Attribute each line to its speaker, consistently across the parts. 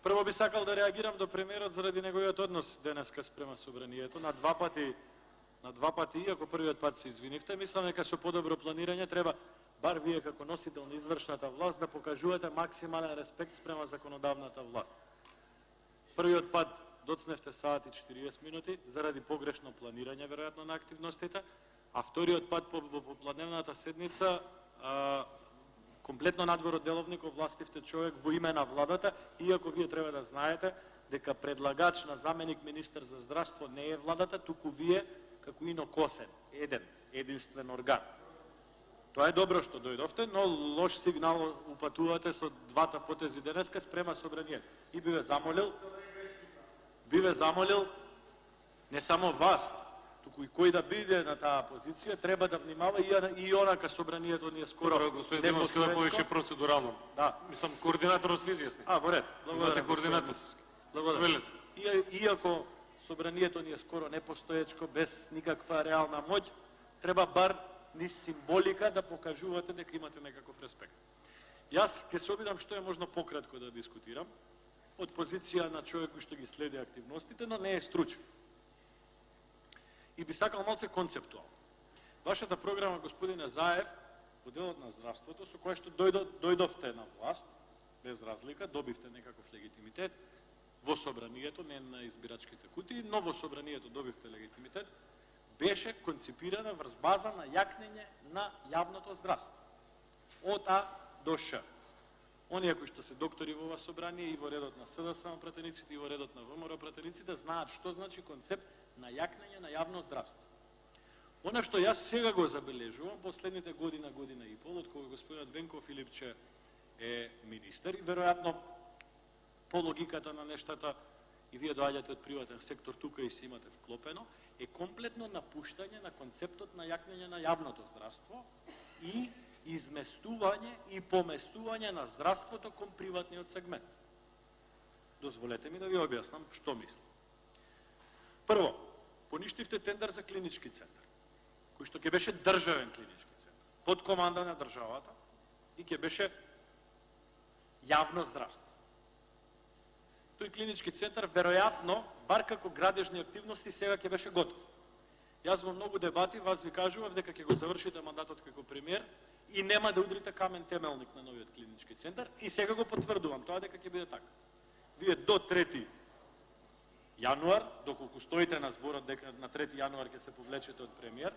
Speaker 1: Прво би сакал да реагирам до премиерот заради неговиот однос денеска спрема собранието. На два пати, иако првиот пат се извинивте, мислам дека со подобро планирање треба, бар вие како носител на извршната власт, да покажувате максимален респект спрема законодавната власт. Првиот пат доцневте саат и 40 минути заради погрешно планирање, веројатно, на активностите, а вториот пат во попладневната седница комплетно надвор од деловник овластивте човек во име на владата, иако вие треба да знаете дека предлагач на заменик министер за здравство не е владата, туку вие како инокосен, единствен орган. Тоа е добро што дојдовте, но лош сигнал упатувате со двата потези денеска спрема собранието. И би ве замолил не само вас, туку и кој да биде на таа позиција, треба да внимава и онака собранието ни е скоро.
Speaker 2: Добро, господин Демовски, ова е повеќе процедурално.
Speaker 1: Да.
Speaker 2: Мислам, координаторот се изјасни.
Speaker 1: Во ред.
Speaker 2: Имате координатор.
Speaker 1: Благодарам. Иако собранието ни е скоро непостоечко, без никаква реална моќ, треба бар ни символика да покажувате дека имате некаков респект. Јас ќе се обидам што е можно пократко да дискутирам, од позиција на човек кој што ги следи активностите, но не е стручен. И би сакал малце концептуално. Вашата програма, господине Заев, во делот на здравството, со која што дојдовте на власт, без разлика, добивте некаков легитимитет, во собранието, не на избирачките кутии, но во собранието добивте легитимитет, беше конципирана врз база на јакнење на јавното здравство. Од А до Ш. Оние кои што се доктори во ова собрание и во редот на СДСМ пратениците и во редот на ВМРО пратениците знаат што значи концепт на јакнење на јавно здравство. Она што јас сега го забележувам последните година и пол, од кога господинот Венко Филипче е министер, и веројатно по логиката на нештата, и вие доаѓате од приватен сектор тука и се имате вклопено, е комплетно напуштање на концептот на јакнење на јавното здравство и изместување и поместување на здравството кон приватниот сегмент. Дозволете ми да ви објаснам што мислам. Прво, поништивте тендер за клинички центар, кој што ќе беше државен клинички центар, под команда на државата и ќе беше јавно здравство. Тој клинички центар, веројатно, бар како градежни активности, сега ќе беше готов. Јас во многу дебати вас ви кажував дека ќе го завршите мандатот како премиер и нема да удрите камен темелник на новиот клинички центар, и сега го потврдувам тоа дека ќе биде така. Вие до 3 јануар, доколку стоите на зборот дека на 3 јануар ќе се повлечете од премиер,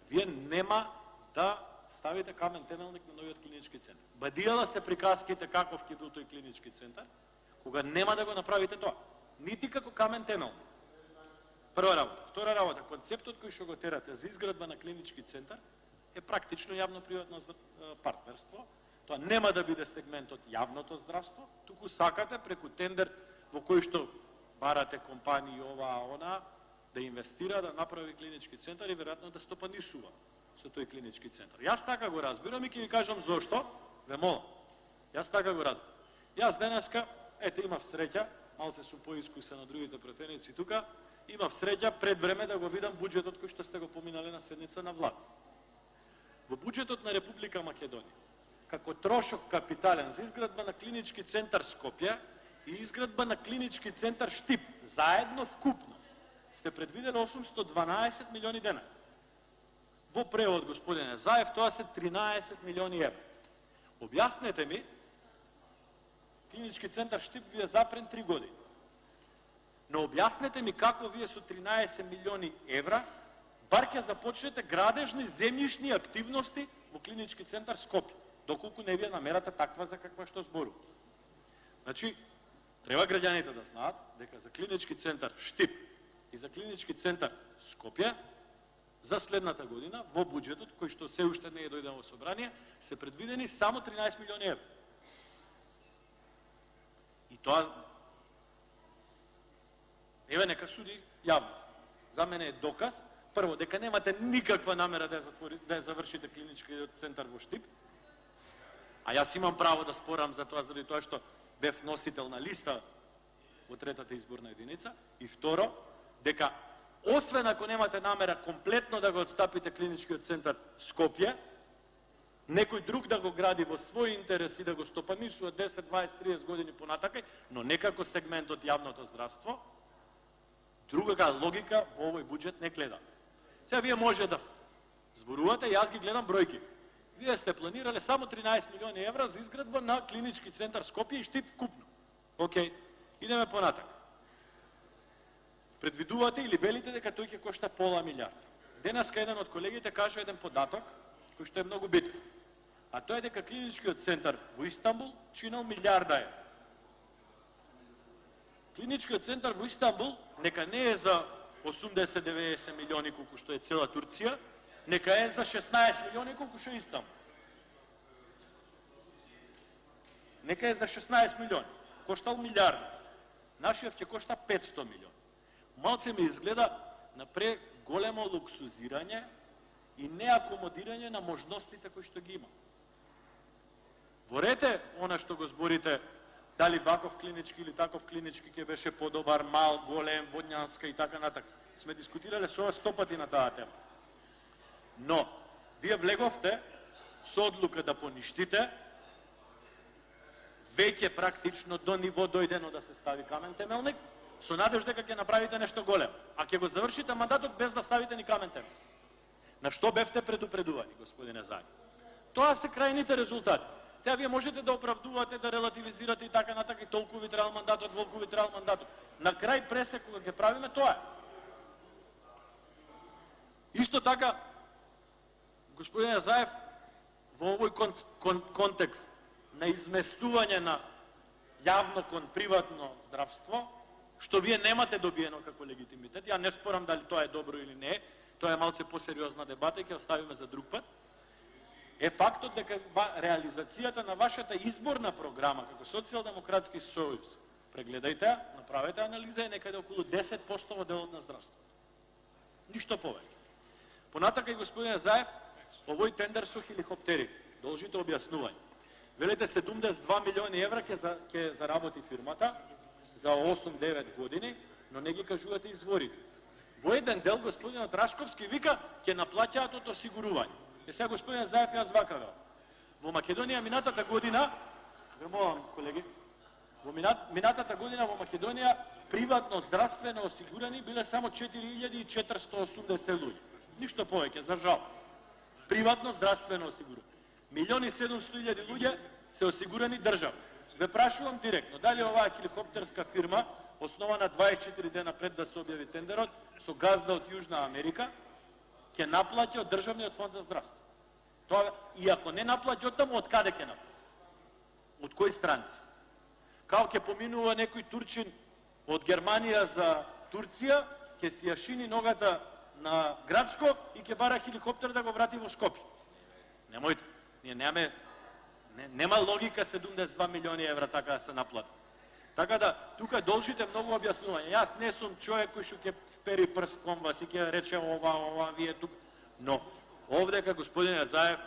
Speaker 1: вие нема да ставите камен темелник на новиот клинички центар. Бадијала се приказките каков ќе бил тој клинички центар, кога нема да го направите тоа. Нити како камен темелник. Прва работа. Втора работа, концептот кој што го терате за изградба на клинички центар е практично јавно-приватно партнерство. Тоа нема да биде сегмент од јавното здравство, туку сакате преку тендер во кој што барате компании ова, она, да инвестира, да направи клинички центар и веројатно да стопанишува со тој клинички центар. Јас така го разбирам и ќе ви кажам зошто, ве молам. Јас така го разбирам. Јас денеска, имав среќа, малце сум поискусен на другите пратеници тука, имав среќа пред време да го видам буџетот кој што сте го поминале на седница на влада. Во буџетот на Република Македонија, како трошок капитален за изградба на клинички центар Скопје и изградба на клинички центар Штип, заедно вкупно, сте предвидели 812 милиони денари. Во превод, господине Заев, тоа се 13 милиони евра. Објаснете ми, клинички центар Штип ви е запрен 3 години. Но објаснете ми како вие со 13 милиони евра бар ќе започнете градежни земјишни активности во клинички центар Скопје, доколку не ви е намерата таква за каква што збору. Значи, треба граѓаните да знаат дека за клинички центар Штип и за клинички центар Скопје за следната година во буџетот, кој што се уште не е дојден во собрание, се предвидени само 13 милиони евра. И тоа, еве нека суди јавност. За мене е доказ, прво, дека немате никаква намера да ја завршите клиничкиот центар во Штип, а јас имам право да спорам за тоа, заради тоа што бев носител на листа во третата изборна единица, и второ, дека освен ако немате намера комплетно да го отстапите клиничкиот центар Скопје, некој друг да го гради во свој интерес и да го стопанишува 10, 20, 30 години понатака, но некако сегмент од јавното здравство, друга логика во овој буџет не гледа. Сега вие може да зборувате, јас ги гледам бројки. Вие сте планирале само 13 милиони евра за изградба на клинички центар Скопје и Штип вкупно. Океј, идеме понатака. Предвидувате или велите дека тој ќе кошта пола милиарда. Денеска еден од колегите кажа еден податок кој што е многу битен. А тоа е дека клиничкиот центар во Истанбул чинал милиарда евра. Клиничкиот центар во Истанбул нека не е за 80-90 милиони колку што е цела Турција, нека е за 16 милиони колку што е Истанбул. Нека е за 16 милиони. Коштал милиарда. Нашиот ќе кошта 500 милиони. Малце ми изгледа на преголемо луксузирање и неакомодирање на можностите кои што ги има. Ворете она што го зборите, дали ваков клинички или таков клинички ќе беше подобар, мал, голем, водњанска и така натака. Сме дискутирале со ова 100 пати на таа тема. Но, вие влеговте со одлука да поништите, веќе практично до ниво дојдено да се стави камен темелник, со надеж дека ќе направите нешто големо, а ќе го завршите мандатот без да ставите ни камен темелник. На што бевте предупредувани, господине Заев? Тоа се крајните резултати. Сега вие можете да оправдувате, да релативизирате и така натака, и толку ви требал мандатот, волку ви требал мандатот. На крај пресек кога ќе правиме, тоа е. Исто така, господине Заев, во овој контекст на изместување на јавно кон приватно здравство, што вие немате добиено како легитимитет, ја не спорам дали тоа е добро или не, тоа е малце посериозна дебата и ќе оставиме за друг пат, е фактот дека реализацијата на вашата изборна програма како Социјалдемократски сојуз, прегледајте, направете анализа, е некаде околу 10% во делот на здравство. Ништо повеќе. Понатака и господине Заев, овој тендер со хеликоптерите, должите објаснување. Велете 72 милиони евра ќе заработи фирмата за 8-9 години, но не ги кажувате изворите. Во еден дел господинот Рашковски вика ќе наплаќаат од осигурување. Е сега господин Заев јас вака вел. Во Македонија минатата година, ве молам колеги, во минатата година во Македонија приватно здравствено осигурани биле само 4480 луѓе. Ништо повеќе, за жал. Приватно здравствено осигурани. 1.700.000 луѓе се осигурани држава. Ве прашувам директно, дали оваа хеликоптерска фирма, основана 24 дена пред да се објави тендерот, со газда од Јужна Америка, ќе наплати од Државниот фонд за здравство. Тоа, и ако не наплати од таму, од каде ќе наплати? Од кои странци? Као ќе поминува некој турчин од Германија за Турција, ќе си ја шини ногата на Градско и ќе бара хеликоптер да го врати во Скопје. Немојте, ние нема логика 72 милиони евра така да се наплати. Така да, тука должите многу објаснување. Јас не сум човек кој што ќе впери прст кон вас и ќе рече ова, вие тук. Но, овдека, господине Заев,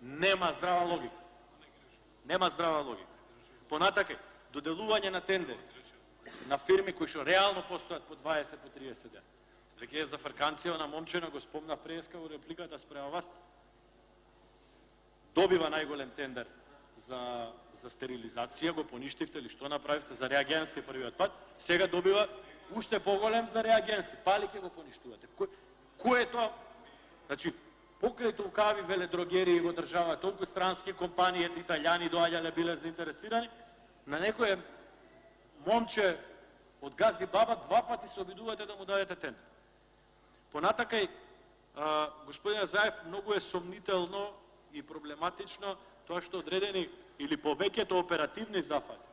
Speaker 1: нема здрава логика. Нема здрава логика. Понатака, доделување на тендери на фирми кои што реално постојат по 20, по 30 дена. Веќе е за фрканција на момчена, го спомна преска во репликата спрема вас, добива најголем тендер за стерилизација, го поништивте или што направивте за реагенси првиот пат, сега добива уште поголем за реагенси. Пали ќе го поништувате. Кој е тоа? Значи, покрај толкави веледрогерии во држава, толку странски компании, италијани доаѓале, биле заинтересирани, на некој момче од Гази Баба 2 пати се обидувате да му дадете тендер. Понатака, господине Заев, многу е сомнително и проблематично тоа што одредени или повеќето оперативни зафати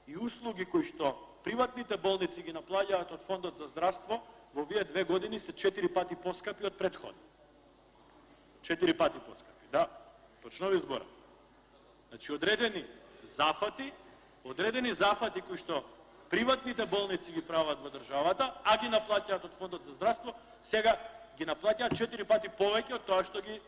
Speaker 1: и услуги кои што приватните болници ги наплаќаат од Фондот за здравство во овие 2 години се 4 пати поскапи од претходни. 4 пати поскапи, да, точно ви зборам. Значи, одредени зафати кои што приватните болници ги прават во државата, а ги наплаќаат од Фондот за здравство, сега ги наплаќаат 4 пати повеќе од тоа што ги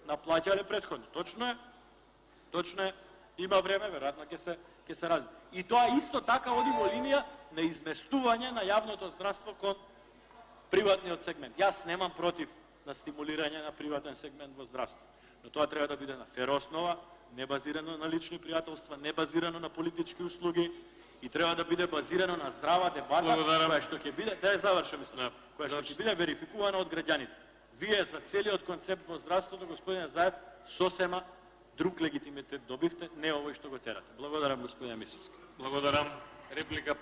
Speaker 1: наплаќале претходно. Точно е, има време, веројатно ќе се разви. И тоа исто така оди во линија на изместување на јавното здравство кон приватниот сегмент. Јас немам против на стимулирање на приватен сегмент во здравство. Но тоа треба да биде на фер основа, не базирано на лични пријателства, не базирано на политички услуги и треба да биде базирано на здрава дебата,
Speaker 2: Благодарам.
Speaker 1: која што ќе биде, да ја завршам мислам, која што ќе биде верификувана од граѓаните. Вие за целиот концепт во здравството, господине Заев, сосема друг легитимитет добивте, не овој што го терате. Благодарам, господине Мисовски.
Speaker 2: Благодарам. Реплика